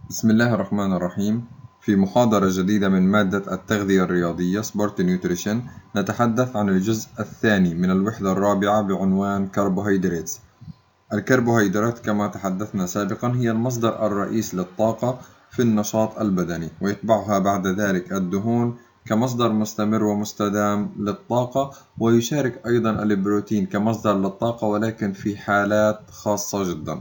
بسم الله الرحمن الرحيم. في محاضرة جديدة من مادة التغذية الرياضية Sport Nutrition نتحدث عن الجزء الثاني من الوحدة الرابعة بعنوان Carbohydrates. الكربوهيدرات كما تحدثنا سابقا هي المصدر الرئيس للطاقة في النشاط البدني، ويتبعها بعد ذلك الدهون كمصدر مستمر ومستدام للطاقة، ويشارك أيضا البروتين كمصدر للطاقة ولكن في حالات خاصة جدا.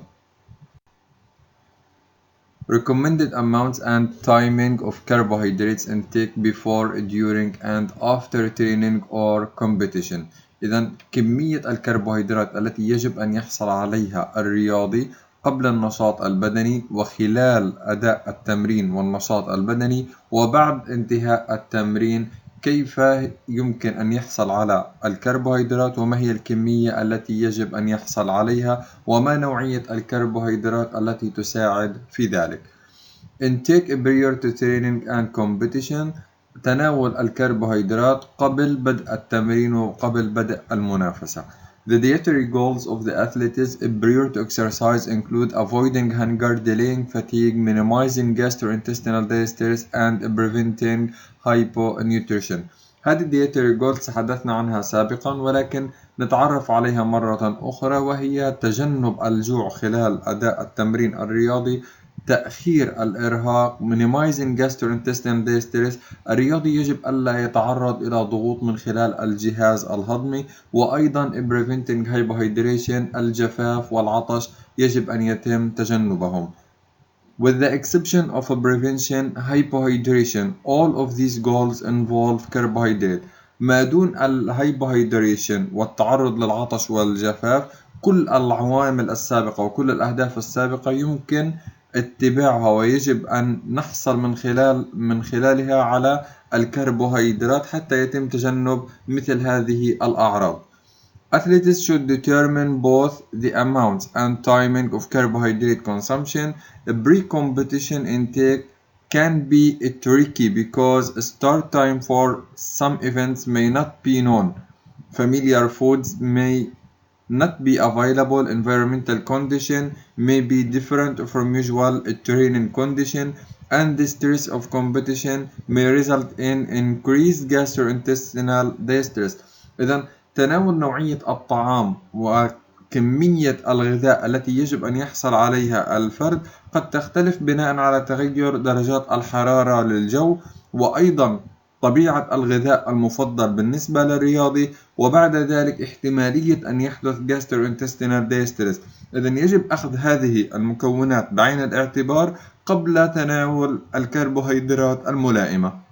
Recommended amounts and timing of carbohydrates intake before, during and after training or competition. إذا كمية الكربوهيدرات التي يجب أن يحصل عليها الرياضي قبل النشاط البدني وخلال أداء التمرين والنشاط البدني وبعد انتهاء التمرين، كيف يمكن أن يحصل على الكربوهيدرات وما هي الكمية التي يجب أن يحصل عليها وما نوعية الكربوهيدرات التي تساعد في ذلك. Intake prior to training and competition، تناول الكربوهيدرات قبل بدء التمرين وقبل بدء المنافسة. The dietary goals of the athletes prior to exercise include avoiding hunger, delaying fatigue, minimizing gastrointestinal distress and preventing hyponutrition. هذه dietary goals تحدثنا عنها سابقا، ولكن نتعرف عليها مرة أخرى، وهي تجنب الجوع خلال أداء التمرين الرياضي، تأخير الإرهاق، minimizing gastrointestinal distress، الرياضي يجب ألا يتعرض إلى ضغوط من خلال الجهاز الهضمي، وأيضا preventing hypohydration، الجفاف والعطش يجب أن يتم تجنبهم. With the exception of prevention hypohydration, all of these goals involve carbohydrate. ما دون الهايبوهيدريشن والتعرض للعطش والجفاف، كل العوامل السابقة وكل الأهداف السابقة يمكن اتباعها ويجب أن نحصل من خلالها على الكربوهيدرات حتى يتم تجنب مثل هذه الأعراض. Athletes should determine both the amount and timing of carbohydrate consumption. The pre-competition intake can be tricky because start time for some events may not be known. Familiar foods may not be available. Environmental condition may be different from usual training condition, and the stress of competition may result in increased gastrointestinal distress. إذن تناول نوعية الطعام وكمية الغذاء التي يجب أن يحصل عليها الفرد قد تختلف بناء على تغير درجات الحرارة للجو، وأيضا طبيعة الغذاء المفضل بالنسبة للرياضي، وبعد ذلك احتمالية أن يحدث gastrointestinal distress. إذن يجب أخذ هذه المكونات بعين الاعتبار قبل تناول الكربوهيدرات الملائمة.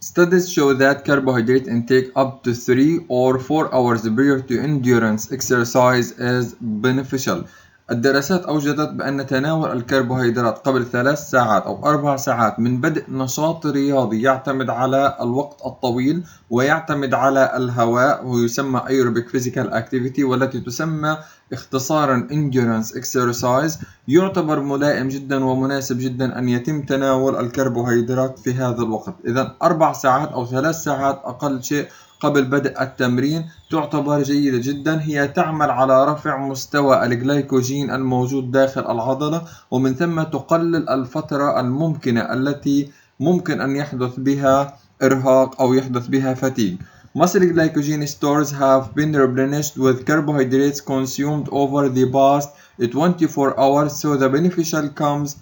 Studies show that carbohydrate intake up to 3 or 4 hours prior to endurance exercise is beneficial. الدراسات أوجدت بأن تناول الكربوهيدرات قبل 3 ساعات أو 4 ساعات من بدء نشاط رياضي يعتمد على الوقت الطويل ويعتمد على الهواء، ويسمى aerobic physical activity، والتي تسمى اختصارا endurance exercise، يعتبر ملائم جدا ومناسب جدا أن يتم تناول الكربوهيدرات في هذا الوقت. إذا 4 ساعات أو 3 ساعات أقل شيء قبل بدء التمرين تعتبر جيدة جدا. هي تعمل على رفع مستوى الجلايكوجين الموجود داخل العضلة، ومن ثم تقلل الفترة الممكنة التي ممكن أن يحدث بها إرهاق أو يحدث بها فتيج. Muscle glycogen stores have been replenished with carbohydrates consumed over the past 24 hours, so the beneficial comes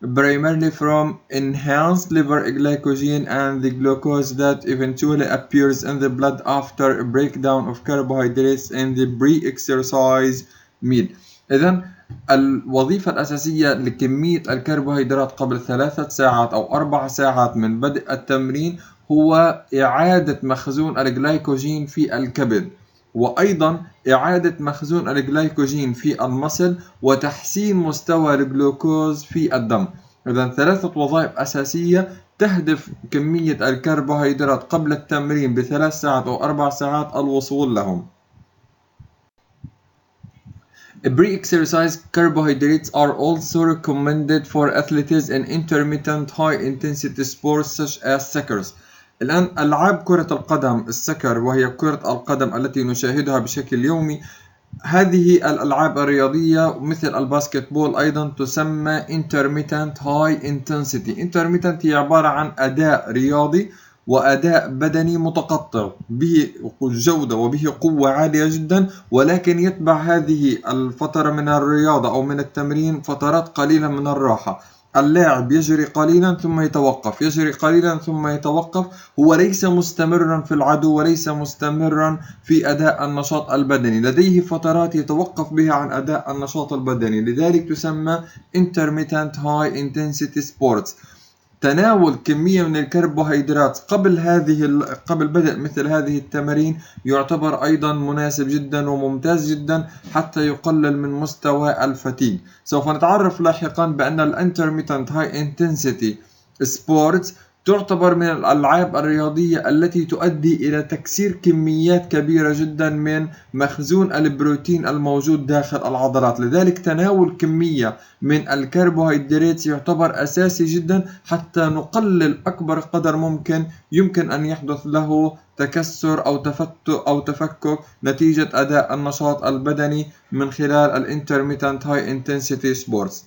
primarily from enhanced liver glycogen and the glucose that eventually appears in the blood after a breakdown of carbohydrates in the pre-exercise meal. إذن الوظيفة الأساسية لكمية الكربوهيدرات قبل 3 ساعات أو 4 ساعات من بدء التمرين هو إعادة مخزون الجلايكوجين في الكبد، وأيضا إعادة مخزون الجلايكوجين في المصل، وتحسين مستوى الجلوكوز في الدم. إذن 3 وظائف أساسية تهدف كمية الكربوهيدرات قبل التمرين ب3 ساعات أو 4 ساعات الوصول لهم. Pre-exercise carbohydrates are also recommended for athletes in intermittent high-intensity sports such as soccer. الآن ألعاب كرة القدم السكر، وهي كرة القدم التي نشاهدها بشكل يومي، هذه الألعاب الرياضية مثل الباسكتبول أيضا تسمى intermittent high intensity. intermittent هي عبارة عن أداء رياضي وأداء بدني متقطع به جودة وبه قوة عالية جدا، ولكن يتبع هذه الفترة من الرياضة أو من التمرين فترات قليلة من الراحة. اللاعب يجري قليلا ثم يتوقف، يجري قليلا ثم يتوقف، هو ليس مستمرا في العدو وليس مستمرا في أداء النشاط البدني، لديه فترات يتوقف بها عن أداء النشاط البدني، لذلك تسمى Intermittent High Intensity Sports. تناول كمية من الكربوهيدرات قبل بدء مثل هذه التمارين يعتبر أيضا مناسب جدا وممتاز جدا حتى يقلل من مستوى الفتيج. سوف نتعرف لاحقا بأن الانترميتنت هاي انتنسيتي سبورتس تعتبر من الألعاب الرياضية التي تؤدي إلى تكسير كميات كبيرة جدا من مخزون البروتين الموجود داخل العضلات، لذلك تناول كمية من الكربوهيدرات يعتبر أساسي جدا حتى نقلل أكبر قدر يمكن أن يحدث له تكسر أو تفكك نتيجة أداء النشاط البدني من خلال الانترميتنت هاي انتنسيتي سبورتس.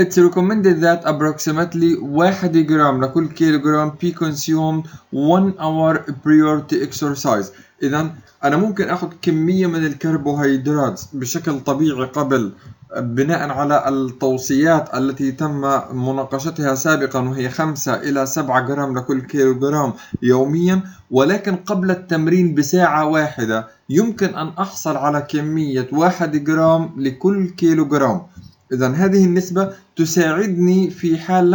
It's recommended that approximately 1 جرام لكل كيلوغرام be consumed 1 hour prior to exercise. إذا أنا ممكن أخذ كمية من الكربوهيدرات بشكل طبيعي قبل، بناء على التوصيات التي تم مناقشتها سابقا، وهي 5 إلى 7 جرام لكل كيلوغرام يوميا، ولكن قبل التمرين بساعة واحدة يمكن أن أحصل على كمية 1 جرام لكل كيلوغرام. إذا هذه النسبة تساعدني في حال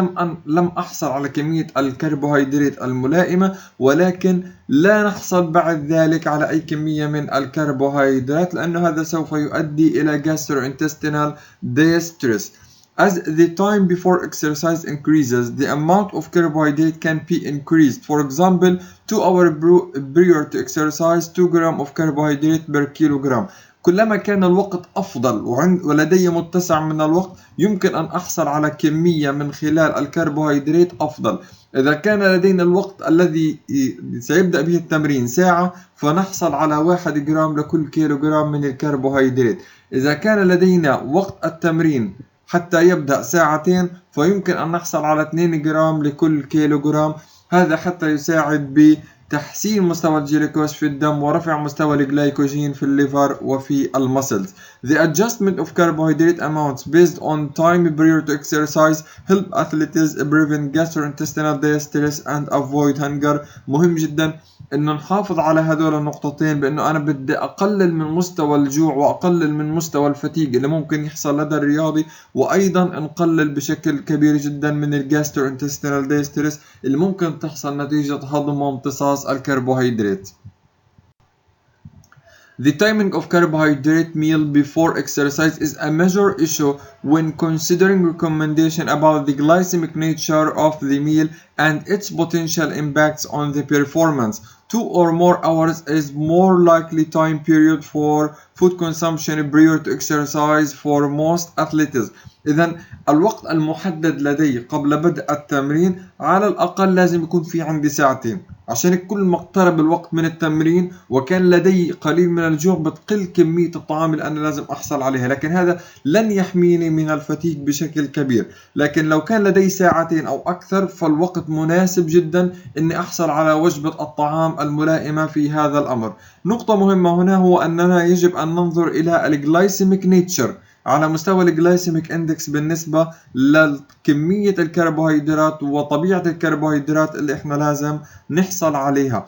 لم أحصل على كمية الكربوهيدرات الملائمة، ولكن لا نحصل بعد ذلك على أي كمية من الكربوهيدرات، لأن هذا سوف يؤدي إلى gastrointestinal distress. As the time before exercise increases, the amount of carbohydrate can be increased. For example, 2 hours prior to exercise, 2 grams of carbohydrate per kilogram. كلما كان الوقت أفضل ولدي متسع من الوقت يمكن أن أحصل على كمية من خلال الكربوهيدرات أفضل. إذا كان لدينا الوقت الذي سيبدأ به التمرين ساعة فنحصل على 1 جرام لكل كيلوغرام من الكربوهيدرات. إذا كان لدينا وقت التمرين حتى يبدأ 2 ساعات فيمكن أن نحصل على 2 جرام لكل كيلوغرام. هذا حتى يساعد بتحسين مستوى الجلوكوز في الدم ورفع مستوى الجلايكوجين في الليفر وفي المسلز. The adjustment of carbohydrate amounts based on time prior to exercise help athletes prevent gastrointestinal distress and avoid hunger. مهم جدا انه نحافظ على هذول النقطتين، بانه انا بدي اقلل من مستوى الجوع واقلل من مستوى الفتيج اللي ممكن يحصل لدى الرياضي، وايضا نقلل بشكل كبير جدا من الجاستروانتستينال ديستريس اللي ممكن تحصل نتيجة هضم وامتصاص الكربوهيدرات. The timing of carbohydrate meal before exercise is a major issue when considering recommendation about the glycemic nature of the meal and its potential impacts on the performance. 2 or more hours is more likely time period for food consumption prior to exercise for most athletes. إذن الوقت المحدد لدي قبل بدء التمرين على الأقل لازم يكون في عندي 2 ساعات، عشان كل ما اقترب الوقت من التمرين وكان لدي قليل من الجوع بتقل كمية الطعام اللي أنا لازم أحصل عليها، لكن هذا لن يحميني من الفتيج بشكل كبير. لكن لو كان لدي 2 ساعات أو أكثر فالوقت مناسب جدا إني أحصل على وجبة الطعام الملائمة في هذا الأمر. نقطة مهمة هنا هو أننا يجب أن ننظر إلى الجلايسيميك نيتشر على مستوى الجلايسيميك اندكس بالنسبة لكمية الكربوهيدرات وطبيعة الكربوهيدرات اللي احنا لازم نحصل عليها.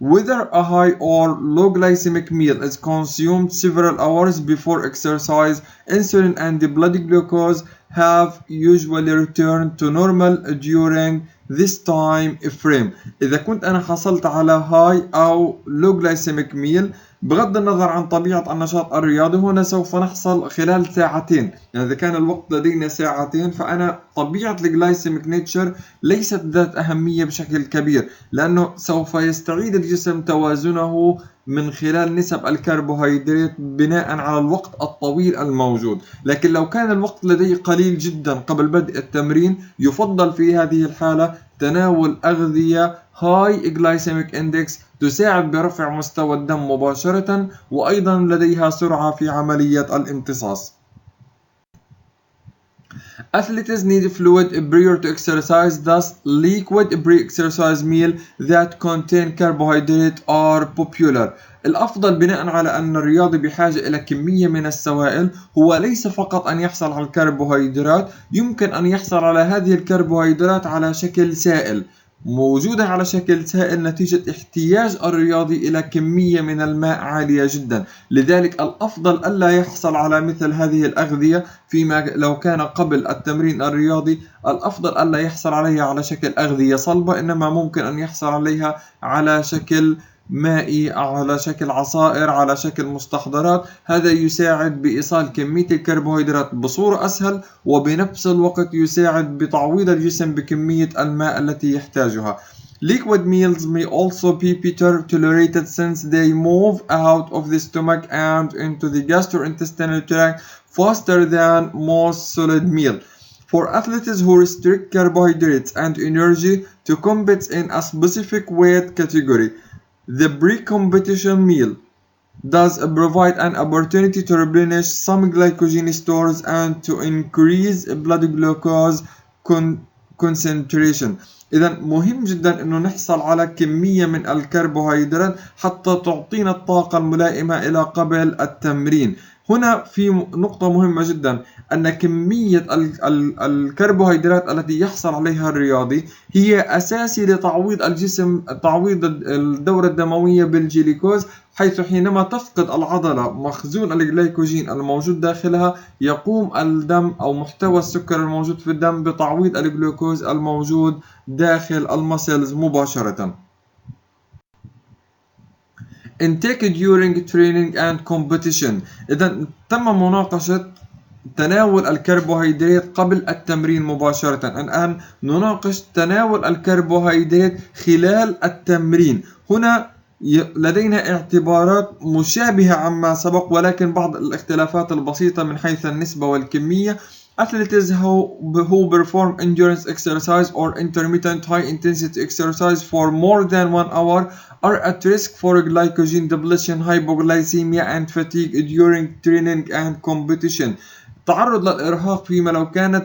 Whether a high or low glycemic meal is consumed several hours before exercise, insulin and the blood glucose have usually returned to normal during this time frame. إذا كنت أنا حصلت على high أو low glycemic meal بغض النظر عن طبيعة النشاط الرياضي، هنا سوف نحصل خلال 2 ساعات. يعني إذا كان الوقت لدينا 2 ساعات فأنا طبيعة الجلايسيميك نيتشر ليست ذات أهمية بشكل كبير، لأنه سوف يستعيد الجسم توازنه من خلال نسب الكربوهيدرات بناء على الوقت الطويل الموجود. لكن لو كان الوقت لديه قليل جدا قبل بدء التمرين، يفضل في هذه الحالة تناول أغذية High Glycemic Index تساعد برفع مستوى الدم مباشرة، وأيضا لديها سرعة في عملية الامتصاص. Athletes need fluid prior to exercise, thus liquid pre-exercise meal that contain carbohydrate are popular. الأفضل بناء على أن الرياضي بحاجة إلى كمية من السوائل هو ليس فقط أن يحصل على الكربوهيدرات، يمكن أن يحصل على هذه الكربوهيدرات على شكل سائل، موجودة على شكل سائل نتيجة احتياج الرياضي إلى كمية من الماء عالية جدا. لذلك الأفضل ألا يحصل على مثل هذه الأغذية فيما لو كان قبل التمرين الرياضي. الأفضل ألا يحصل عليها على شكل أغذية صلبة، إنما ممكن أن يحصل عليها على شكل مائي، على شكل عصائر، على شكل مستحضرات. هذا يساعد بإيصال كمية الكربوهيدرات بصورة أسهل، وبنفس الوقت يساعد بتعويض الجسم بكمية الماء التي يحتاجها. Liquid meals may also be better tolerated since they move out of the stomach and into the gastrointestinal tract faster than most solid meal. For athletes who restrict carbohydrates and energy to compete in a specific weight category, the pre-competition meal does provide an opportunity to replenish some glycogen stores and to increase blood glucose concentration. إذا مهم جدا إنه نحصل على كمية من الكربوهيدرات حتى تعطينا الطاقة الملائمة إلى قبل التمرين. هنا في نقطة مهمة جدا، أن كمية الكربوهيدرات التي يحصل عليها الرياضي هي أساسي لتعويض الجسم، تعويض الدورة الدموية بالجليكوز، حيث حينما تفقد العضلة مخزون الجليكوجين الموجود داخلها، يقوم الدم أو محتوى السكر الموجود في الدم بتعويض الجلوكوز الموجود داخل المسلز مباشرة. Intake during training and competition. إذا تم مناقشة تناول الكربوهيدرات قبل التمرين مباشرة. الآن نناقش تناول الكربوهيدرات خلال التمرين. هنا لدينا اعتبارات مشابهة عما سبق، ولكن بعض الاختلافات البسيطة من حيث النسبة والكمية. Athletes who perform endurance exercise or intermittent high intensity exercise for more than 1 hour are at risk for glycogen depletion, hypoglycemia and fatigue during training and competition. تعرض للإرهاق فيما لو كان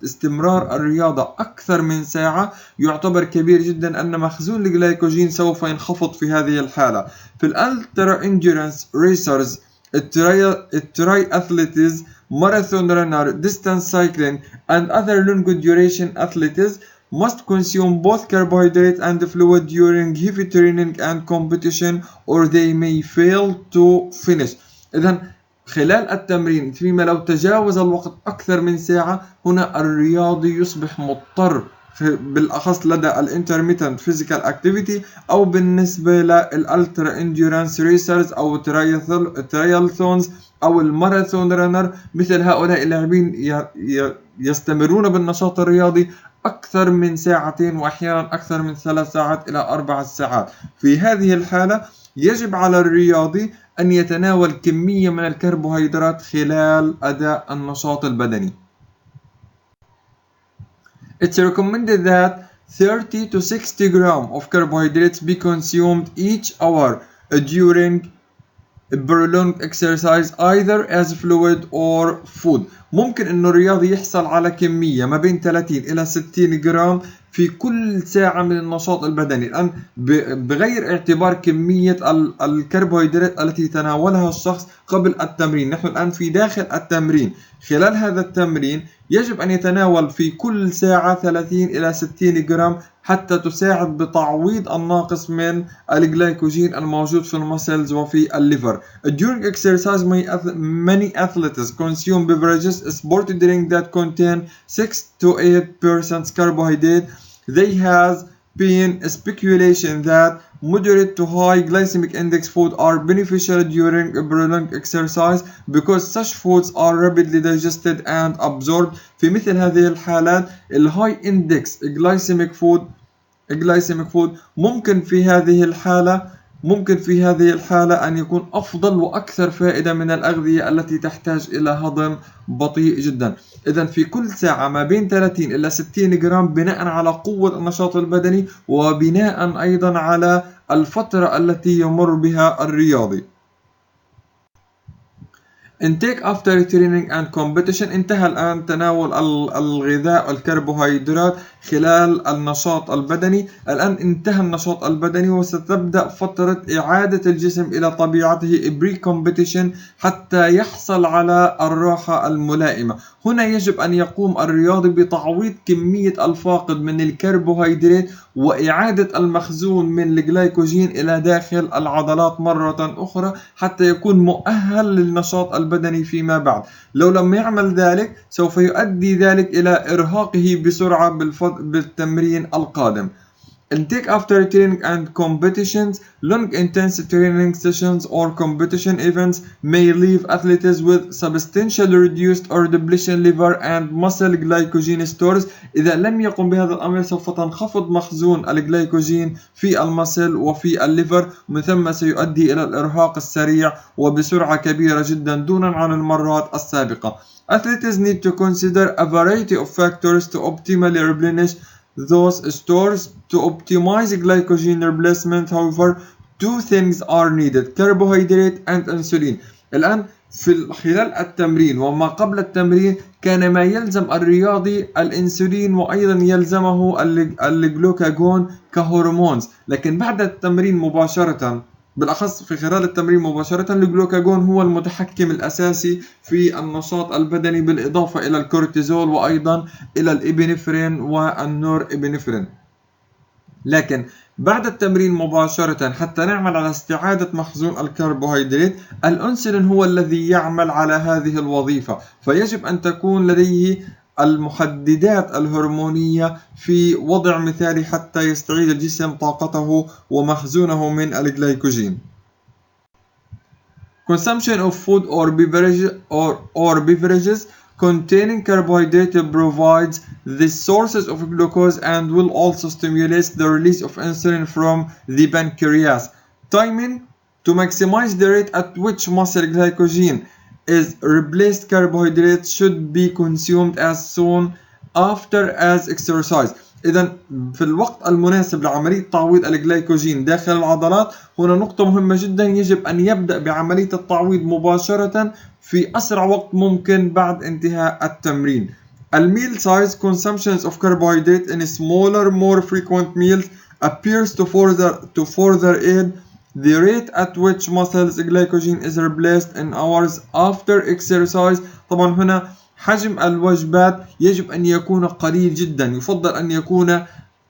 استمرار الرياضة أكثر من ساعة يعتبر كبير جدا، أن مخزون الجلايكوجين سوف ينخفض في هذه الحالة. في الالترا انديورنس ريسرز، التراي athletes, marathon runner, distance cycling and other long duration athletes must consume both carbohydrate and fluid during heavy training and competition or they may fail to finish. إذن خلال التمرين فيما لو تجاوز الوقت أكثر من ساعة، هنا الرياضي يصبح مضطر بالأخص لدى الانترميتنت فيزيكال اكتيفيتي أو بالنسبة للالترا انديورانس ريسرز أو التريالثونز أو الماراثون رانر. مثل هؤلاء اللاعبين يستمرون بالنشاط الرياضي أكثر من ساعتين وأحيانا أكثر من 3 ساعات إلى 4 ساعات. في هذه الحالة يجب على الرياضي أن يتناول كمية من الكربوهيدرات خلال أداء النشاط البدني. It's recommended that 30 to 60 grams of carbohydrates be consumed each hour during prolonged exercise either as fluid or food. ممكن إنه الرياضي يحصل على كمية ما بين 30 إلى 60 جرام في كل ساعة من النشاط البدني، الآن بغير اعتبار كمية الكربوهيدرات التي تناولها الشخص قبل التمرين. نحن الآن في داخل التمرين. خلال هذا التمرين يجب أن يتناول في كل ساعة 30 إلى 60 جرام حتى تساعد بتعويض الناقص من الجلايكوجين الموجود في المسلز وفي الليفر. During exercise many athletes consume beverages, sport drink that contain 6 to 8% carbohydrate. There has been speculation that moderate to high glycemic index food are beneficial during prolonged exercise because such foods are rapidly digested and absorbed. في مثل هذه الحالات الهاي اندكس glycemic food ممكن في هذه الحالة ممكن في هذه الحالة أن يكون أفضل وأكثر فائدة من الأغذية التي تحتاج إلى هضم بطيء جدا. إذا في كل ساعة ما بين 30 إلى 60 جرام بناء على قوة النشاط البدني وبناء أيضا على الفترة التي يمر بها الرياضي. Intake after training and competition. انتهى الآن تناول الغذاء الكربوهيدرات خلال النشاط البدني. الآن انتهى النشاط البدني وستبدأ فترة إعادة الجسم إلى طبيعته pre-competition حتى يحصل على الراحة الملائمة. هنا يجب أن يقوم الرياضي بتعويض كمية الفاقد من الكربوهيدرات وإعادة المخزون من الجلايكوجين إلى داخل العضلات مرة أخرى حتى يكون مؤهل للنشاط البدني فيما بعد. لو لم يعمل ذلك سوف يؤدي ذلك إلى إرهاقه بسرعة بالتمرين القادم. Intake after training and competitions. Long intense training sessions or competition events may leave athletes with substantially reduced or depletion liver and muscle glycogen stores. إذا لم يقم بهذا الأمر سوف تنخفض مخزون الجلايكوجين في المسل وفي الليفر، ومن ثم سيؤدي إلى الإرهاق السريع وبسرعة كبيرة جدا دونا عن المرات السابقة. Athletes need to consider a variety of factors to optimally replenish those stores. To optimize glycogen replacement, however, two things are needed: carbohydrate and insulin. الآن خلال التمرين وما قبل التمرين كان ما يلزم الرياضي الانسولين وأيضا يلزمه الجلوكاجون كهرمونز، لكن بعد التمرين مباشرة بالأخص في خلال التمرين مباشرة الجلوكاجون هو المتحكم الأساسي في النشاط البدني بالإضافة إلى الكورتيزول وأيضا إلى الإبنفرين والنور إبنفرين. لكن بعد التمرين مباشرة حتى نعمل على استعادة مخزون الكربوهيدرات الأنسولين هو الذي يعمل على هذه الوظيفة، فيجب أن تكون لديه المحددات الهرمونية في وضع مثالي حتى يستعيد الجسم طاقته ومخزونه من الجلايكوجين. Consumption of food or beverages containing carbohydrate provides the sources of glucose and will also stimulate the release of insulin from the pancreas. Timing to maximize the rate at which muscle glycogen is replaced. Carbohydrates should be consumed as soon after as exercise. إذا في الوقت المناسب لعملية تعويض الجلايكوجين داخل العضلات هنا نقطة مهمة جدا، يجب أن يبدأ بعملية التعويض مباشرة في أسرع وقت ممكن بعد انتهاء التمرين. الميل size consumptions of carbohydrate in smaller more frequent meals appears to further aid the rate at which muscles glycogen is replaced in hours after exercise. طبعا هنا حجم الوجبات يجب أن يكون قليل جدا، يفضل أن يكون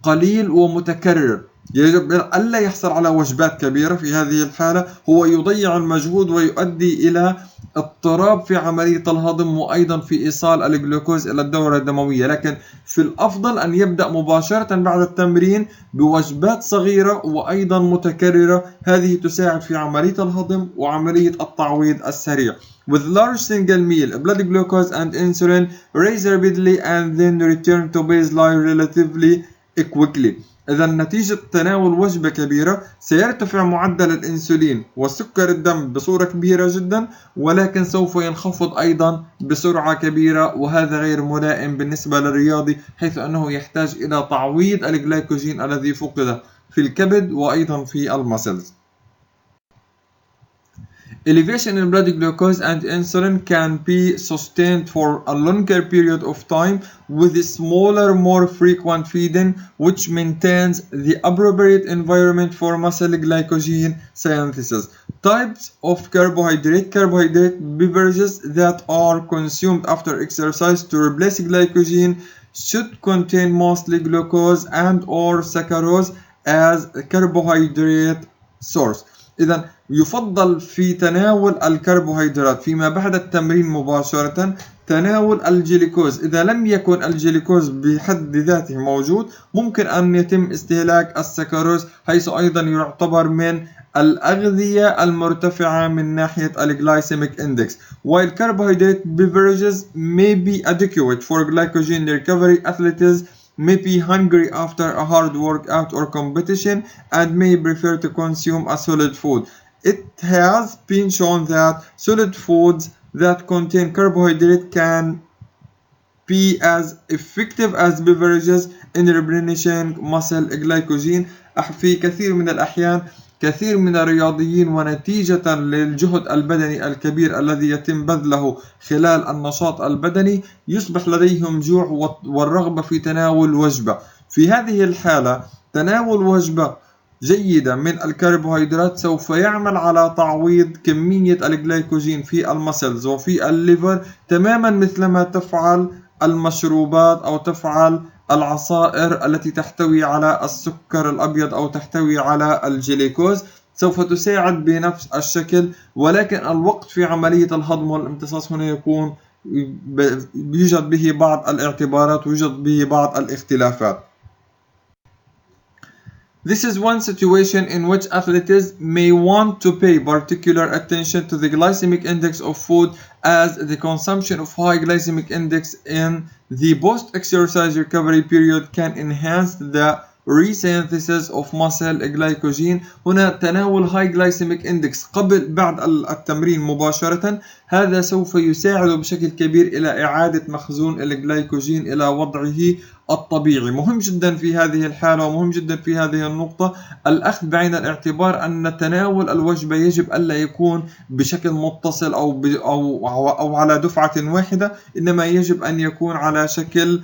قليل ومتكرر، يجب ألا يحصل على وجبات كبيرة. في هذه الحالة هو يضيع المجهود ويؤدي إلى اضطراب في عملية الهضم وأيضا في إيصال الجلوكوز إلى الدورة الدموية. لكن في الأفضل أن يبدأ مباشرة بعد التمرين بوجبات صغيرة وأيضا متكررة، هذه تساعد في عملية الهضم وعملية التعويض السريع. With large single meal, blood glucose and insulin rise rapidly and then return to baseline relatively quickly. إذا نتيجة تناول وجبة كبيرة سيرتفع معدل الإنسولين وسكر الدم بصورة كبيرة جدا، ولكن سوف ينخفض أيضا بسرعة كبيرة، وهذا غير ملائم بالنسبة للرياضي حيث أنه يحتاج إلى تعويض الجلايكوجين الذي فقد في الكبد وأيضا في المسلز. Elevation in blood glucose and insulin can be sustained for a longer period of time with a smaller, more frequent feeding, which maintains the appropriate environment for muscle glycogen synthesis. Types of carbohydrate beverages that are consumed after exercise to replace glycogen should contain mostly glucose and or saccharose as a carbohydrate source. إذا يفضل في تناول الكربوهيدرات فيما بعد التمرين مباشرة تناول الجلوكوز. إذا لم يكن الجلوكوز بحد ذاته موجود ممكن أن يتم استهلاك السكروز، حيث أيضا يعتبر من الأغذية المرتفعة من ناحية الجلايسيميك إندكس. While carbohydrate beverages may be adequate for glycogen recovery, athletes may be hungry after a hard workout or competition and may prefer to consume a solid food. It has been shown that solid foods that contain carbohydrate can be as effective as beverages in replenishing muscle glycogen. في كثير من الأحيان كثير من الرياضيين ونتيجة للجهد البدني الكبير الذي يتم بذله خلال النشاط البدني يصبح لديهم جوع والرغبة في تناول وجبة. في هذه الحالة تناول وجبة جيدة من الكربوهيدرات سوف يعمل على تعويض كمية الجلايكوجين في المسلز وفي الليفر تماما مثلما تفعل المشروبات أو تفعل العصائر التي تحتوي على السكر الأبيض أو تحتوي على الجليكوز. سوف تساعد بنفس الشكل، ولكن الوقت في عملية الهضم والامتصاص هنا يكون يوجد به بعض الاعتبارات ويوجد به بعض الاختلافات. This is one situation in which athletes may want to pay particular attention to the glycemic index of food, as the consumption of high glycemic index in the post-exercise recovery period can enhance the resynthesis of muscle glycogen. هنا تناول high glycemic index بعد التمرين مباشرة، هذا سوف يساعد بشكل كبير إلى إعادة مخزون الجلايكوجين إلى وضعه الطبيعي. مهم جدا في هذه الحالة ومهم جدا في هذه النقطة الأخذ بعين الاعتبار أن تناول الوجبة يجب ألا يكون بشكل متصل أو على دفعة واحدة، إنما يجب أن يكون على شكل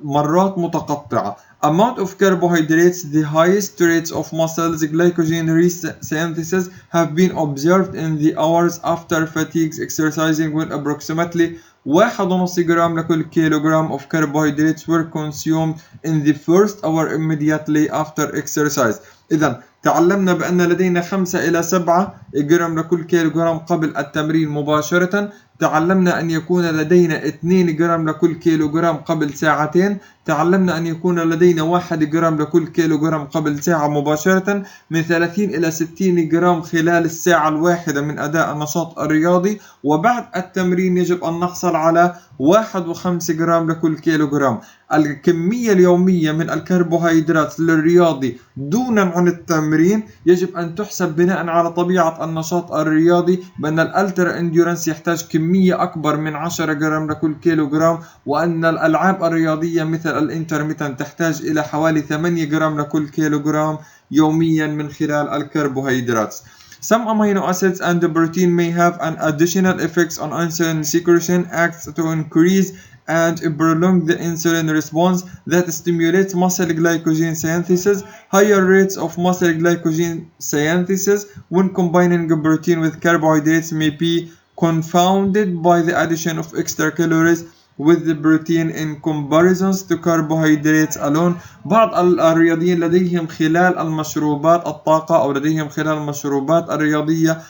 مرات متقطعة. Amount of carbohydrates, the highest rates of muscle glycogen resynthesis have been observed in the hours after fatigue exercising, when approximately 1.5 جرام لكل كيلوغرام of carbohydrates were consumed in the first hour immediately after exercise. إذن تعلمنا بأن لدينا 5 إلى 7 جرام لكل كيلوغرام قبل التمرين مباشرة. تعلمنا أن يكون لدينا 2 جرام لكل كيلوغرام قبل ساعتين. تعلمنا أن يكون لدينا 1 جرام لكل كيلوغرام قبل ساعة مباشرة. من 30 إلى 60 جرام خلال الساعة الواحدة من أداء النشاط الرياضي. وبعد التمرين يجب أن نحصل على 1.5 جرام لكل كيلوغرام. الكمية اليومية من الكربوهيدرات للرياضي دونا عن التمرين يجب أن تحسب بناء على طبيعة النشاط الرياضي، بأن الألترا انديورنس يحتاج كمية أكبر من 10 جرام لكل كيلوغرام، وأن الألعاب الرياضية مثل الانترميتنت تحتاج إلى حوالي 8 جرام لكل كيلوغرام يوميا من خلال الكربوهيدرات. Some amino acids and the protein may have an additional effects on insulin secretion, acts to increase and prolong the insulin response that stimulates muscle glycogen synthesis. Higher rates of muscle glycogen synthesis when combining protein with carbohydrates may be confounded by the addition of extra calories with the protein in comparison to carbohydrates alone. بعض الرياضيين لديهم خلال المشروبات الطاقة أو لديهم خلال المشروبات الرياضية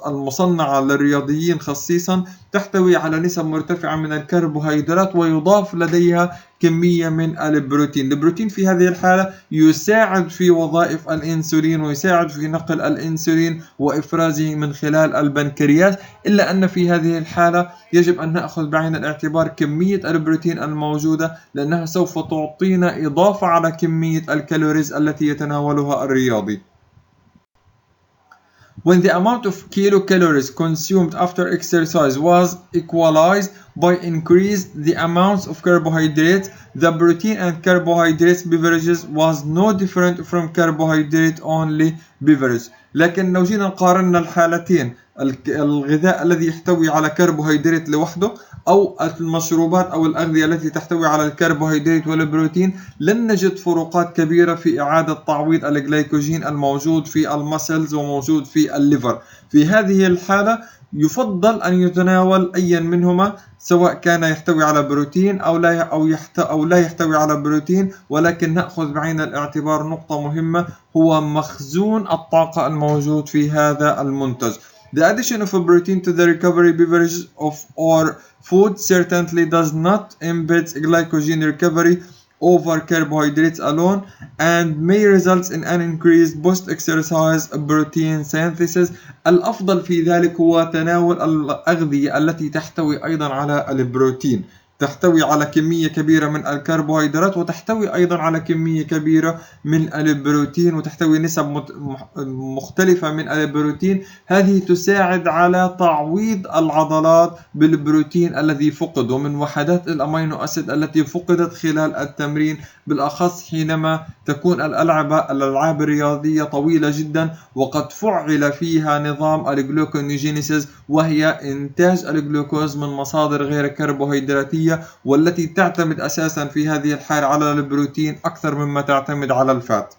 المصنعة للرياضيين خصيصا تحتوي على نسب مرتفعة من الكربوهيدرات ويضاف لديها كمية من البروتين. البروتين في هذه الحالة يساعد في وظائف الإنسولين ويساعد في نقل الإنسولين وإفرازه من خلال البنكرياس، إلا أن في هذه الحالة يجب أن نأخذ بعين الاعتبار كمية البروتين الموجودة، لأنها سوف تعطينا إضافة على كمية الكالوريز التي يتناولها الرياضي. When the amount of kilocalories consumed after exercise was equalized by increased the amounts of carbohydrates, the protein and carbohydrates beverages was no different from carbohydrate only beverage. لكن لو جينا قارنا الحالتين، الغذاء الذي يحتوي على كربوهيدرات لوحده أو المشروبات أو الأغذية التي تحتوي على الكربوهيدرات والبروتين، لن نجد فروقات كبيرة في إعادة تعويض الجلايكوجين الموجود في المسلز وموجود في الليفر. في هذه الحالة يفضل أن يتناول أي منهما، سواء كان يحتوي على بروتين أو لا يحتوي على بروتين، ولكن نأخذ بعين الاعتبار نقطة مهمة هو مخزون الطاقة الموجود في هذا المنتج. The addition of a protein to the recovery beverages or food certainly does not impede glycogen recovery over carbohydrates alone and may result in an increased post-exercise protein synthesis. الأفضل في ذلك هو تناول الأغذية التي تحتوي أيضا على البروتين. تحتوي على كمية كبيرة من الكربوهيدرات، وتحتوي أيضا على كمية كبيرة من البروتين، وتحتوي نسب مختلفة من البروتين. هذه تساعد على تعويض العضلات بالبروتين الذي فقد، ومن وحدات الأمينو أسيد التي فقدت خلال التمرين، بالأخص حينما تكون الألعاب الرياضية طويلة جدا وقد فعل فيها نظام الجلوكونيوجينيسيس، وهي إنتاج الجلوكوز من مصادر غير كربوهيدراتية، والتي تعتمد أساسا في هذه الحالة على البروتين أكثر مما تعتمد على الفات.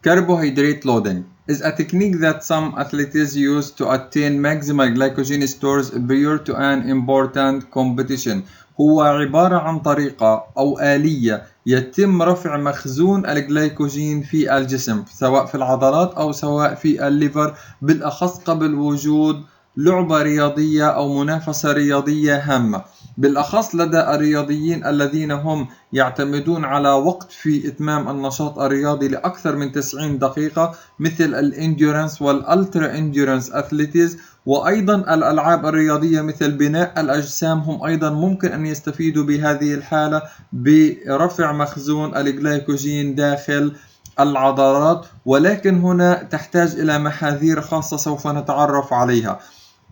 Carbohydrate loading is a technique that some athletes use to attain maximal glycogen stores prior to an important competition. هو عبارة عن طريقة أو آلية يتم رفع مخزون الجلايكوجين في الجسم، سواء في العضلات أو سواء في الليفر، بالأخص قبل وجود لعبة رياضية أو منافسة رياضية هامة، بالأخص لدى الرياضيين الذين هم يعتمدون على وقت في إتمام النشاط الرياضي لأكثر من 90 دقيقة، مثل الإنديورنس والألترا إنديورنس أثليتيز. وأيضا الألعاب الرياضية مثل بناء الأجسام هم أيضا ممكن أن يستفيدوا بهذه الحالة برفع مخزون الجلايكوجين داخل العضلات، ولكن هنا تحتاج إلى محاذير خاصة سوف نتعرف عليها.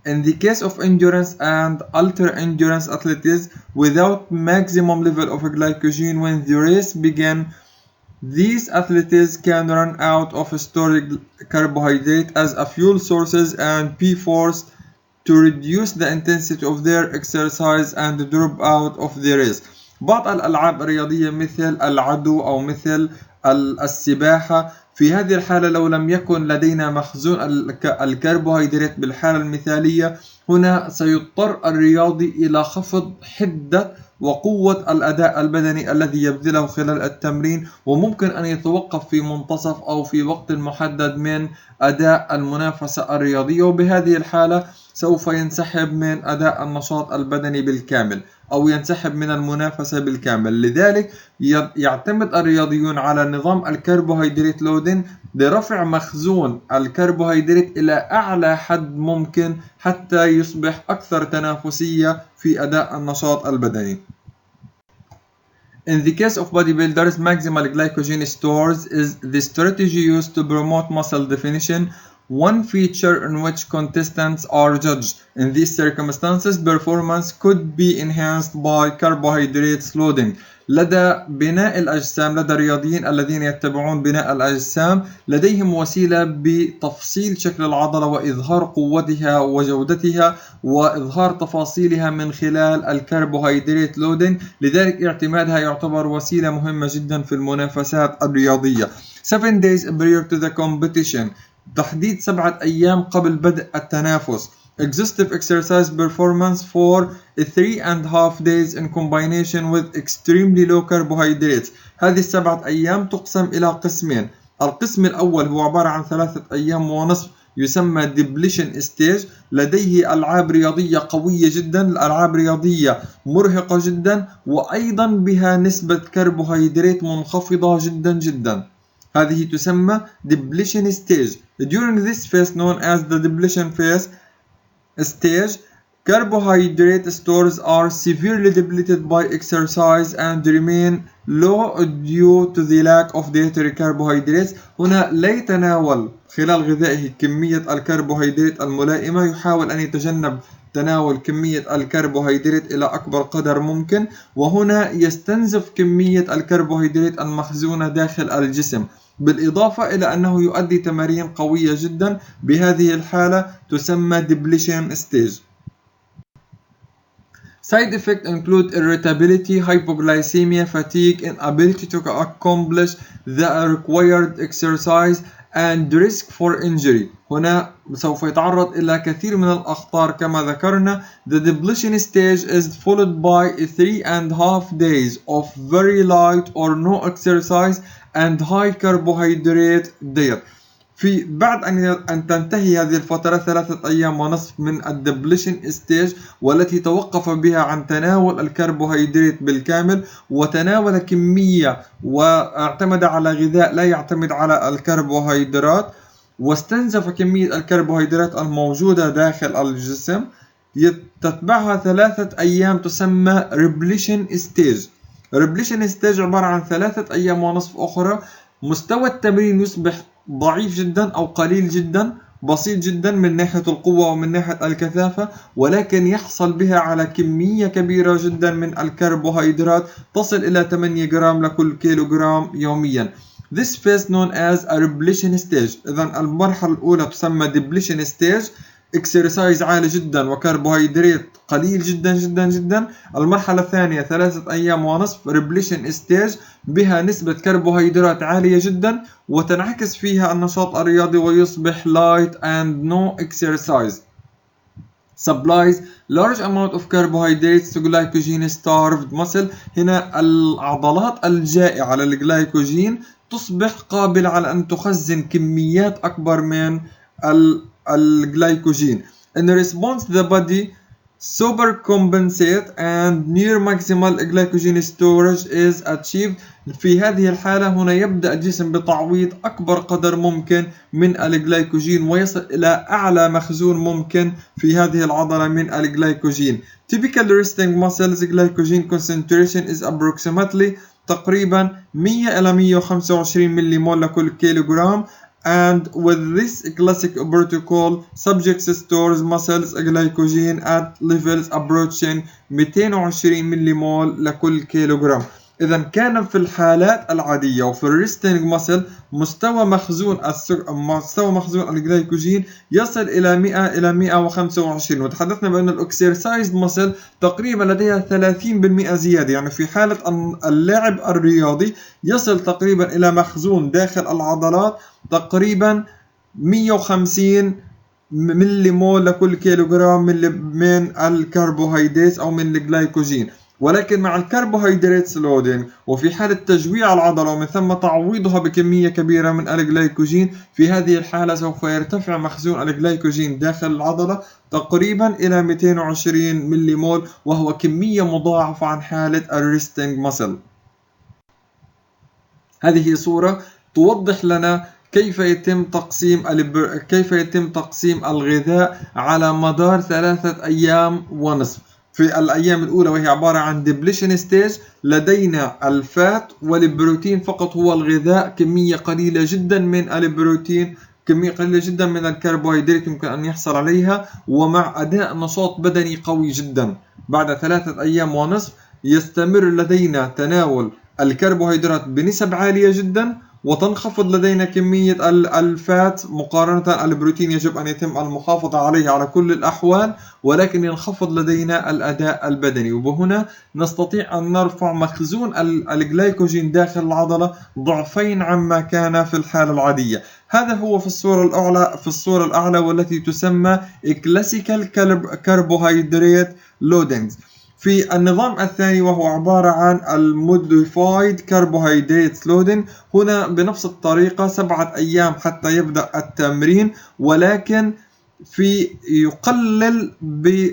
In the case of endurance and ultra-endurance athletes without maximum level of glycogen when the race begins, these athletes can run out of stored carbohydrate as a fuel sources and be forced to reduce the intensity of their exercise and drop out of the race. بعض الألعاب الرياضية مثل العدو أو مثل السباحة، في هذه الحالة لو لم يكن لدينا مخزون الكربوهيدرات بالحالة المثالية، هنا سيضطر الرياضي إلى خفض حدة وقوة الأداء البدني الذي يبذله خلال التمرين، وممكن أن يتوقف في منتصف أو في وقت محدد من أداء المنافسة الرياضية، وبهذه الحالة سوف ينسحب من أداء النشاط البدني بالكامل أو ينسحب من المنافسة بالكامل. لذلك يعتمد الرياضيون على نظام الكربوهيدرات لودين لرفع مخزون الكربوهيدرات إلى أعلى حد ممكن حتى يصبح أكثر تنافسية في أداء النشاط البدني. In the case of bodybuilders, maximal glycogen stores is the strategy used to promote muscle definition, one feature in which contestants are judged. In these circumstances, performance could be enhanced by carbohydrates loading. لدى بناء الأجسام، لدى الرياضيين الذين يتبعون بناء الأجسام، لديهم وسيلة بتفصيل شكل العضلة وإظهار قوتها وجودتها وإظهار تفاصيلها من خلال الكربوهيدرات لودين. لذلك اعتمادها يعتبر وسيلة مهمة جدا في المنافسات الرياضية. 7 days prior to the competition، تحديد 7 أيام قبل بدء التنافس. Exhaustive exercise performance for 3.5 days in combination with extremely low carbohydrates. هذه 7 أيام تقسم إلى قسمين. القسم الأول هو عبارة عن 3 أيام ونصف يسمى Depletion Stage، لديه ألعاب رياضية قوية جدا، الألعاب رياضية مرهقة جدا، وأيضا بها نسبة كربوهيدرات منخفضة جدا جدا. هذه تسمى Depletion Stage. During this phase known as the Depletion phase stage, carbohydrate stores are severely depleted by exercise and remain low due to the lack of dietary carbohydrates. هنا لا يتناول خلال غذائه كمية الكربوهيدرات الملائمة، يحاول أن يتجنب تناول كمية الكربوهيدرات إلى أكبر قدر ممكن، وهنا يستنزف كمية الكربوهيدرات المخزونة داخل الجسم، بالإضافة إلى أنه يؤدي تمارين قوية جدا. بهذه الحالة تسمى Depletion Stage. Side effects include irritability, hypoglycemia, fatigue, inability to accomplish the required exercise, and risk for injury. هنا سوف يتعرض إلى كثير من الأخطار كما ذكرنا. The depletion stage is followed by 3.5 days of very light or no exercise and high carbohydrate diet. بعد أن تنتهي هذه الفترة 3 أيام ونصف من الدبليشن ستيج، والتي توقف بها عن تناول الكربوهيدرات بالكامل وتناول كمية واعتمد على غذاء لا يعتمد على الكربوهيدرات، واستنزف كمية الكربوهيدرات الموجودة داخل الجسم. تتبعها 3 أيام تسمى Depletion Stage. Depletion Stage عبارة عن 3 أيام ونصف أخرى مستوى التمرين يصبح ضعيف جدا أو قليل جدا، بسيط جدا من ناحية القوة ومن ناحية الكثافة، ولكن يحصل بها على كمية كبيرة جدا من الكربوهيدرات تصل إلى 8 جرام لكل كيلوغرام يوميا. This phase known as a depletion stage. إذا المرحلة الأولى تسمى depletion stage، اكسرسايز عالي جدا وكربوهيدرات قليل جدا جدا جدا. المرحلة الثانية 3 أيام ونصف Depletion Stage، بها نسبة كربوهيدرات عالية جدا وتنعكس فيها النشاط الرياضي ويصبح light and no exercise. Supplies large amount of carbohydrates to glycogen starved muscle. هنا العضلات الجائعة للجلايكوجين تصبح قابلة على أن تخزن كميات أكبر من الجلايكوجين. In response the body supercompensate and near maximal glycogen storage is achieved. في هذه الحالة هنا يبدأ الجسم بتعويض أكبر قدر ممكن من الجلايكوجين ويصل إلى أعلى مخزون ممكن في هذه العضلة من الجلايكوجين. Typical resting muscles glycogen concentration is approximately تقريبا 100 إلى 125 ملي لكل كيلوغرام. And with this classic protocol, subjects stores muscles glycogen at levels approaching 220 ملي لكل كيلوغرام. إذا كان في الحالات العادية وفي الريستنج مسل مستوى مخزون الجلايكوجين يصل إلى 100 إلى 125. وتحدثنا بأن الأكسرسايز مسل تقريبا لديها 30% زيادة، يعني في حالة اللاعب الرياضي يصل تقريبا إلى مخزون داخل العضلات تقريبا 150 ملي مول لكل كيلوغرام من الكربوهيدرات أو من الجلايكوجين. ولكن مع الكربوهيدرات لودينج وفي حالة تجويع العضلة ومن ثم تعويضها بكمية كبيرة من الجلايكوجين، في هذه الحالة سوف يرتفع مخزون الجلايكوجين داخل العضلة تقريبا إلى 220 ملي مول، وهو كمية مضاعفة عن حالة الريستنج مسل. هذه صورة توضح لنا كيف يتم تقسيم الغذاء على مدار 3 أيام ونصف. في الأيام الأولى وهي عبارة عن Depletion Stage لدينا الفات والبروتين فقط هو الغذاء، كمية قليلة جدا من البروتين، كمية قليلة جدا من الكربوهيدرات يمكن أن يحصل عليها، ومع أداء نشاط بدني قوي جدا. بعد 3 أيام ونصف يستمر لدينا تناول الكربوهيدرات بنسب عالية جدا وتنخفض لدينا كمية الفات مقارنة. البروتين يجب أن يتم المحافظة عليه على كل الأحوال، ولكن ينخفض لدينا الأداء البدني، وبهنا نستطيع أن نرفع مخزون الجلايكوجين داخل العضلة ضعفين عما كان في الحالة العادية. هذا هو في الصورة الأعلى والتي تسمى Classical Carbohydrate Loading. في النظام الثاني وهو عبارة عن Modified Carbohydrate Loading، هنا بنفس الطريقة 7 أيام حتى يبدأ التمرين، ولكن يقلل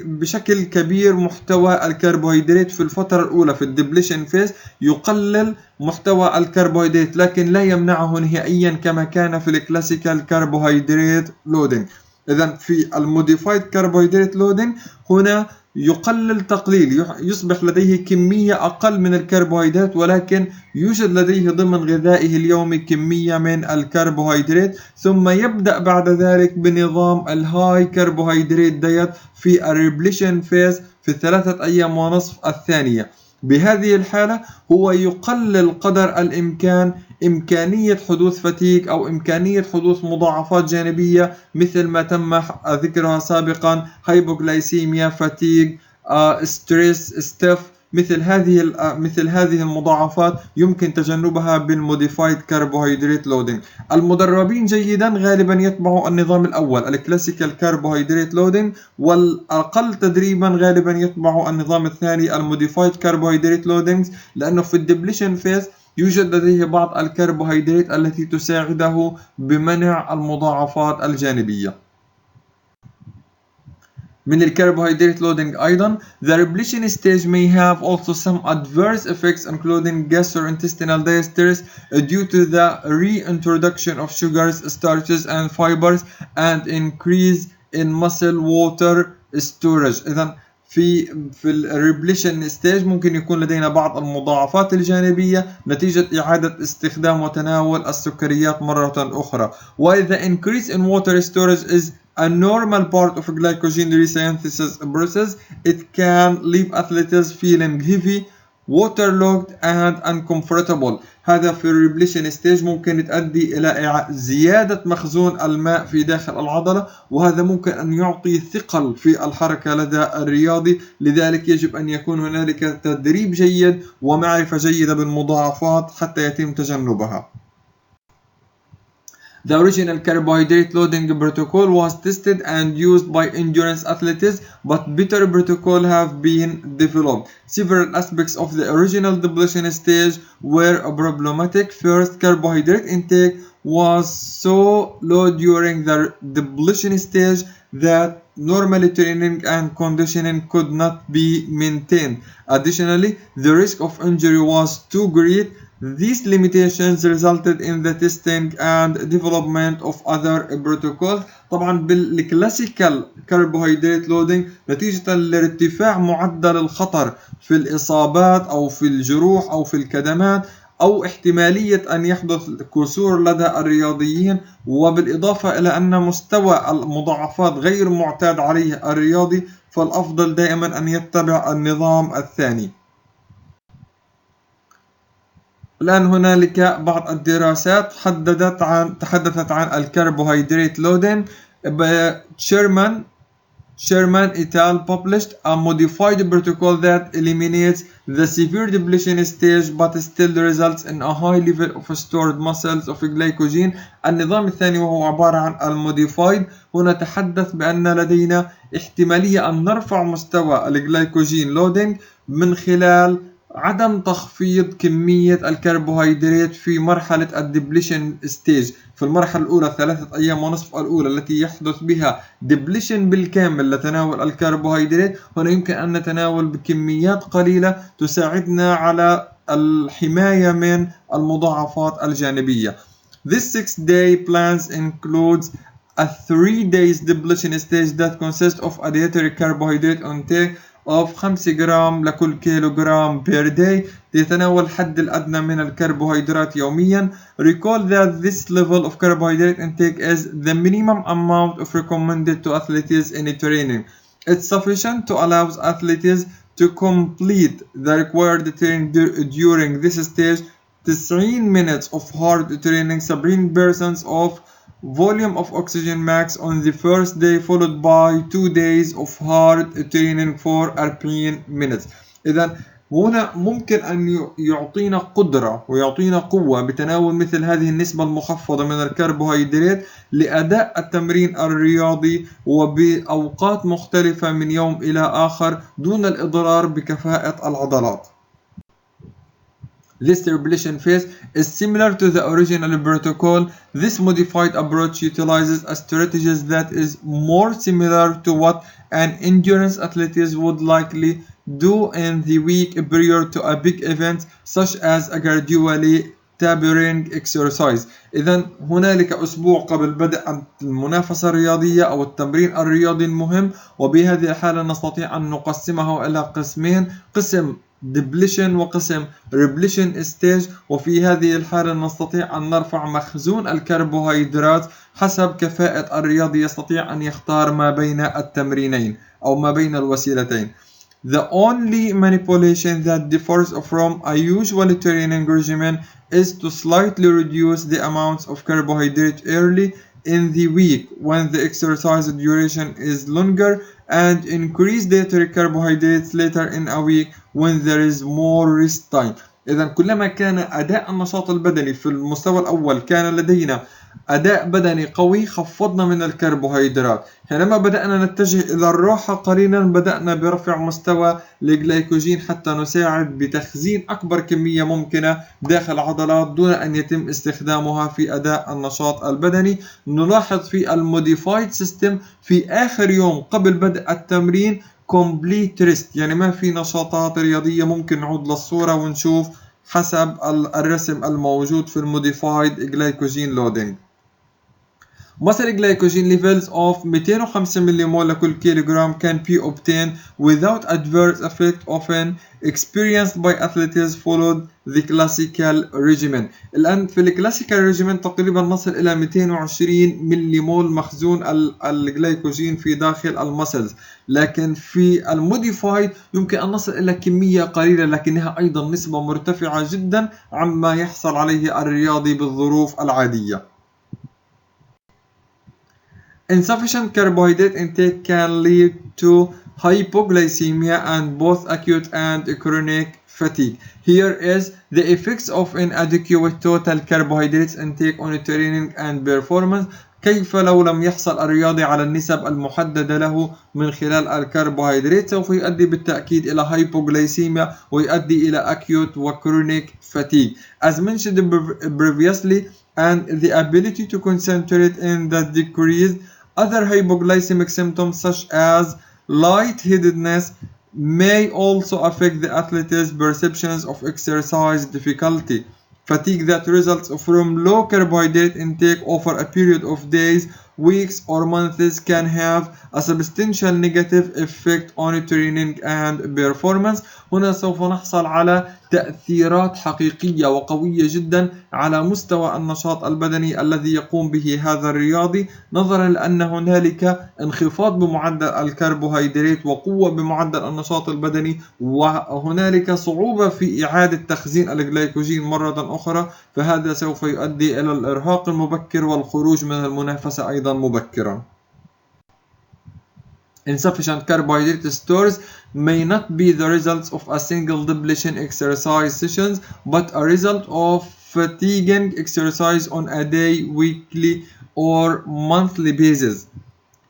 بشكل كبير محتوى الكربوهيدرات في الفترة الأولى. في الدبليشن فيز يقلل محتوى الكربوهيدرات لكن لا يمنعه نهائيا كما كان في الكلاسيكال كربوهيدرات لودينج. إذا في الموديفايد كربوهيدرات لودينج هنا يقلل تقليل، يصبح لديه كمية أقل من الكربوهيدرات ولكن يوجد لديه ضمن غذائه اليومي كمية من الكربوهيدرات، ثم يبدأ بعد ذلك بنظام الهاي كربوهيدرات دايت في الريبليشن فيز في 3 أيام ونصف الثانية. بهذه الحالة هو يقلل قدر الإمكان إمكانية حدوث فتيق أو إمكانية حدوث مضاعفات جانبية مثل ما تم ذكرها سابقا، هايبوغلايسيميا، فتيق، ستريس، ستيف، مثل هذه المضاعفات يمكن تجنبها بالموديفايد كربوهيدرات لودينج. المدربين جيدا غالبا يتبعوا النظام الأول الكلاسيكال كربوهيدرات لودينج، والأقل تدريبا غالبا يتبعوا النظام الثاني الموديفايد كربوهيدرات لودينج، لأنه في الدبليشن فيز يوجد لديه بعض الكربوهيدرات التي تساعده بمنع المضاعفات الجانبية. من الكربوهيدرات لودينج أيضا the depletion stage may have also some adverse effects including gastrointestinal distress due to the reintroduction of sugars, starches and fibers and increase in muscle water storage. إذا في الريبليشن ستيج ممكن يكون لدينا بعض المضاعفات الجانبية نتيجة إعادة استخدام وتناول السكريات مرة أخرى. While the increase in water storage is a normal part of glycogen resynthesis process, it can leave athletes feeling heavy, waterlogged and uncomfortable. هذا في الريبليشن ستيج ممكن تؤدي إلى زيادة مخزون الماء في داخل العضلة، وهذا ممكن أن يعطي ثقل في الحركة لدى الرياضي. لذلك يجب أن يكون هنالك تدريب جيد ومعرفة جيدة بالمضاعفات حتى يتم تجنبها. The original carbohydrate loading protocol was tested and used by endurance athletes, but better protocols have been developed. Several aspects of the original depletion stage were problematic. First, carbohydrate intake was so low during the depletion stage that normal training and conditioning could not be maintained. Additionally, the risk of injury was too great. These limitations resulted in the testing and development of other protocols. طبعا بالكلاسيكال carbohydrate loading نتيجة لارتفاع معدل الخطر في الإصابات أو في الجروح أو في الكدمات أو احتمالية أن يحدث كسور لدى الرياضيين، وبالإضافة إلى أن مستوى المضاعفات غير معتاد عليه الرياضي، فالأفضل دائما أن يتبع النظام الثاني. الآن هنالك بعض الدراسات تحدثت عن الكربوهيدرات لودين. Sherman et al. Published a modified protocol that eliminates the severe depletion stage but still results in a high level of stored muscles of glycogen. النظام الثاني وهو عبارة عن الموديفايد. هنا تحدث بأن لدينا احتمالية أن نرفع مستوى الجلايكوجين لودينج من خلال عدم تخفيض كمية الكربوهيدرات في مرحلة الدبليشن ستيج. في المرحلة الأولى 3 أيام ونصف الأولى التي يحدث بها دبليشن بالكامل لتناول الكربوهيدرات، هنا يمكن أن نتناول بكميات قليلة تساعدنا على الحماية من المضاعفات الجانبية. This 6-day plan includes a 3 days depletion stage that consists of a dietary carbohydrate intake of 5 جرام لكل كيلوغرام per day. يتناول الحد الأدنى من الكربوهيدرات يوميا. Recall that this level of carbohydrate intake is the minimum amount of recommended to athletes in training. It's sufficient to allow athletes to complete the required training during this stage. 90 minutes of hard training, 70% of volume of oxygen max on the first day, followed by 2 days of hard training for 40 minutes. إذا هنا ممكن أن يعطينا قدرة ويعطينا قوة بتناول مثل هذه النسبة المخفضة من الكربوهيدرات لأداء التمرين الرياضي وبأوقات مختلفة من يوم إلى آخر دون الإضرار بكفاءة العضلات. This depletion phase is similar to the original protocol. This modified approach utilizes a strategy that is more similar to what an endurance athlete would likely do in the week prior to a big event, such as a gradually tapering exercise. إذا هنالك أسبوع قبل بدء المنافسة الرياضية أو التمرين الرياضي المهم، وبهذه الحالة نستطيع أن نقسمه إلى قسمين، قسم depletion وقسم repletion stage. وفي هذه الحالة نستطيع أن نرفع مخزون الكربوهيدرات حسب كفاءة الرياضي. يستطيع أن يختار ما بين التمرينين أو ما بين الوسيلتين. The only manipulation that differs from a usual training regimen is to slightly reduce the amounts of carbohydrate early in the week when the exercise duration is longer, and increase dietary carbohydrates later in a week when there is more rest time. إذا كلما كان أداء النشاط البدني في المستوى الأول كان لدينا أداء بدني قوي، خفضنا من الكربوهيدرات. حينما بدأنا نتجه إلى الراحة قليلا بدأنا برفع مستوى الجلايكوجين حتى نساعد بتخزين أكبر كمية ممكنة داخل العضلات دون أن يتم استخدامها في أداء النشاط البدني. نلاحظ في الموديفايد سيستم في آخر يوم قبل بدء التمرين complete rest، يعني ما في نشاطات رياضية. ممكن نعود للصورة ونشوف حسب الرسم الموجود في الموديفايد glycogen loading. Muscle glycogen levels of 205 مليمول لكل كيلوغرام can be obtained without adverse effect often experienced by athletes followed the classical regimen. الآن في الكلاسيكال ريجيمين تقريبا نصل إلى 220 مليمول مخزون الجلايكوجين في داخل المسلز، لكن في الموديفايد يمكن أن نصل إلى كمية قليلة لكنها أيضا نسبة مرتفعة جدا عما يحصل عليه الرياضي بالظروف العادية. Insufficient carbohydrate intake can lead to hypoglycemia and both acute and chronic fatigue. Here is the effects of inadequate total carbohydrates intake on training and performance. كيف لو لم يحصل الرياضي على النسب المحددة له من خلال الكربوهيدرات سوف يؤدي بالتأكيد إلى hypoglycemia ويؤدي إلى acute و chronic fatigue. As mentioned previously, and the ability to concentrate in the decreased other hypoglycemic symptoms such as lightheadedness may also affect the athlete's perceptions of exercise difficulty. Fatigue that results from low carbohydrate intake over a period of days, weeks or months can have a substantial negative effect on training and performance. هنا سوف نحصل على تأثيرات حقيقية وقوية جدا على مستوى النشاط البدني الذي يقوم به هذا الرياضي، نظرا لأن هنالك انخفاض بمعدل الكربوهيدرات وقوة بمعدل النشاط البدني، وهنالك صعوبة في إعادة تخزين الجلايكوجين مرة أخرى، فهذا سوف يؤدي إلى الإرهاق المبكر والخروج من المنافسة أيضا مبكرا. Insufficient carbohydrate stores may not be the results of a single depletion exercise sessions, but a result of fatiguing exercise on a day, weekly or monthly basis.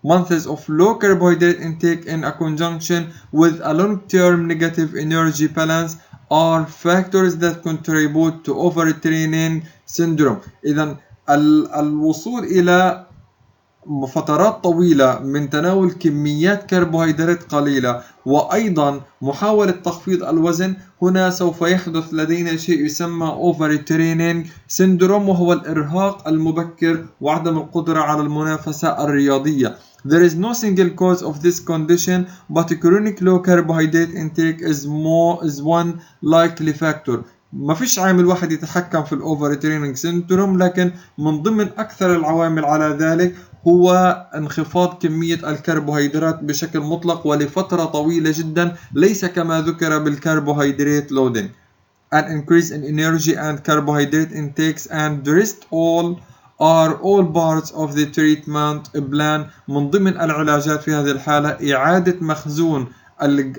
Months of low carbohydrate intake in a conjunction with a long-term negative energy balance are factors that contribute to overtraining syndrome. إذن الوصول إلى فترات طويلة من تناول كميات كربوهيدرات قليلة وأيضا محاولة تخفيض الوزن، هنا سوف يحدث لدينا شيء يسمى Overtraining Syndrome، وهو الإرهاق المبكر وعدم القدرة على المنافسة الرياضية. There is no single cause of this condition, but chronic low carbohydrate intake is one likely factor. ما فيش عامل واحد يتحكم في الأوفر سيندروم، لكن من ضمن أكثر العوامل على ذلك هو انخفاض كمية الكربوهيدرات بشكل مطلق ولفترة طويلة جدا، ليس كما ذكر بالكربوهيدرات loading. An increase in energy and carbohydrate intakes and the rest are all parts of the treatment plan. من ضمن العلاجات في هذه الحالة إعادة مخزون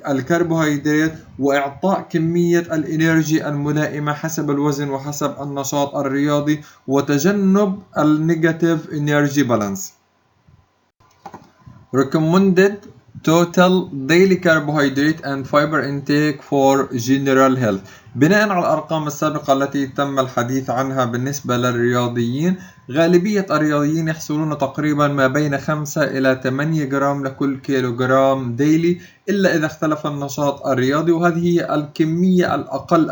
الكربوهيدرات وإعطاء كمية الإنرجي الملائمة حسب الوزن وحسب النشاط الرياضي وتجنب النيجاتيف إنرجي بالانس. Recommended total daily carbohydrate and fiber intake for general health. بناء على الأرقام السابقة التي تم الحديث عنها بالنسبة للرياضيين، غالبية الرياضيين يحصلون تقريبا ما بين 5 إلى 8 جرام لكل كيلوغرام ديلي، إلا إذا اختلف النشاط الرياضي، وهذه هي الكمية الأقل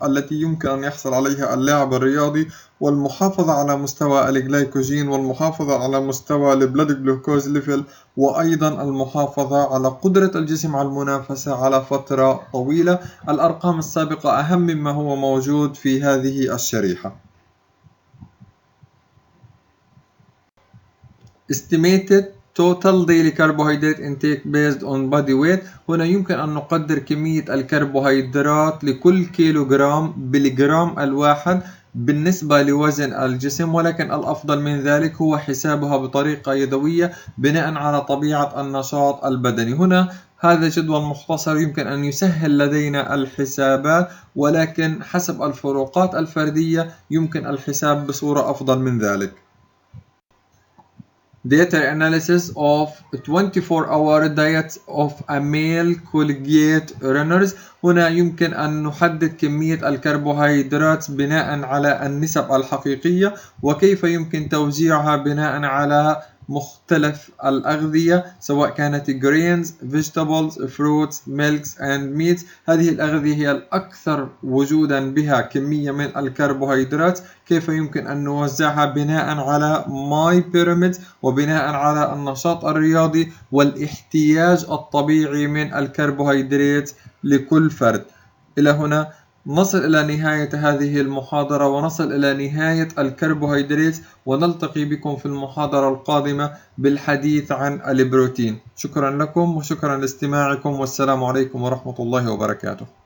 التي يمكن أن يحصل عليها اللاعب الرياضي، والمحافظة على مستوى الجلايكوجين والمحافظة على مستوى البلاد جلوكوز ليفل، وأيضا المحافظة على قدرة الجسم على المنافسة على فترة طويلة. الأرقام السابقة أهم مما هو موجود في هذه الشريحة. Estimated total daily carbohydrate intake based on body weight. هنا يمكن أن نقدر كمية الكربوهيدرات لكل كيلوغرام بالجرام الواحد بالنسبة لوزن الجسم، ولكن الأفضل من ذلك هو حسابها بطريقة يدوية بناء على طبيعة النشاط البدني. هنا هذا جدول مختصر يمكن أن يسهل لدينا الحسابات، ولكن حسب الفروقات الفردية يمكن الحساب بصورة أفضل من ذلك. Data analysis of 24-hour diets of a male collegiate runners. هنا يمكن أن نحدد كمية الكربوهيدرات بناء على النسب الحقيقية وكيف يمكن توزيعها بناء على مختلف الأغذية، سواء كانت grains, vegetables, fruits, milks and meats. هذه الأغذية هي الأكثر وجودا بها كمية من الكربوهيدرات. كيف يمكن أن نوزعها؟ بناء على ماي بيراميد، وبناء على النشاط الرياضي والاحتياج الطبيعي من الكربوهيدرات لكل فرد. إلى هنا نصل إلى نهاية هذه المحاضرة، ونصل إلى نهاية الكربوهيدرات، ونلتقي بكم في المحاضرة القادمة بالحديث عن البروتين. شكرا لكم وشكرا لاستماعكم، والسلام عليكم ورحمة الله وبركاته.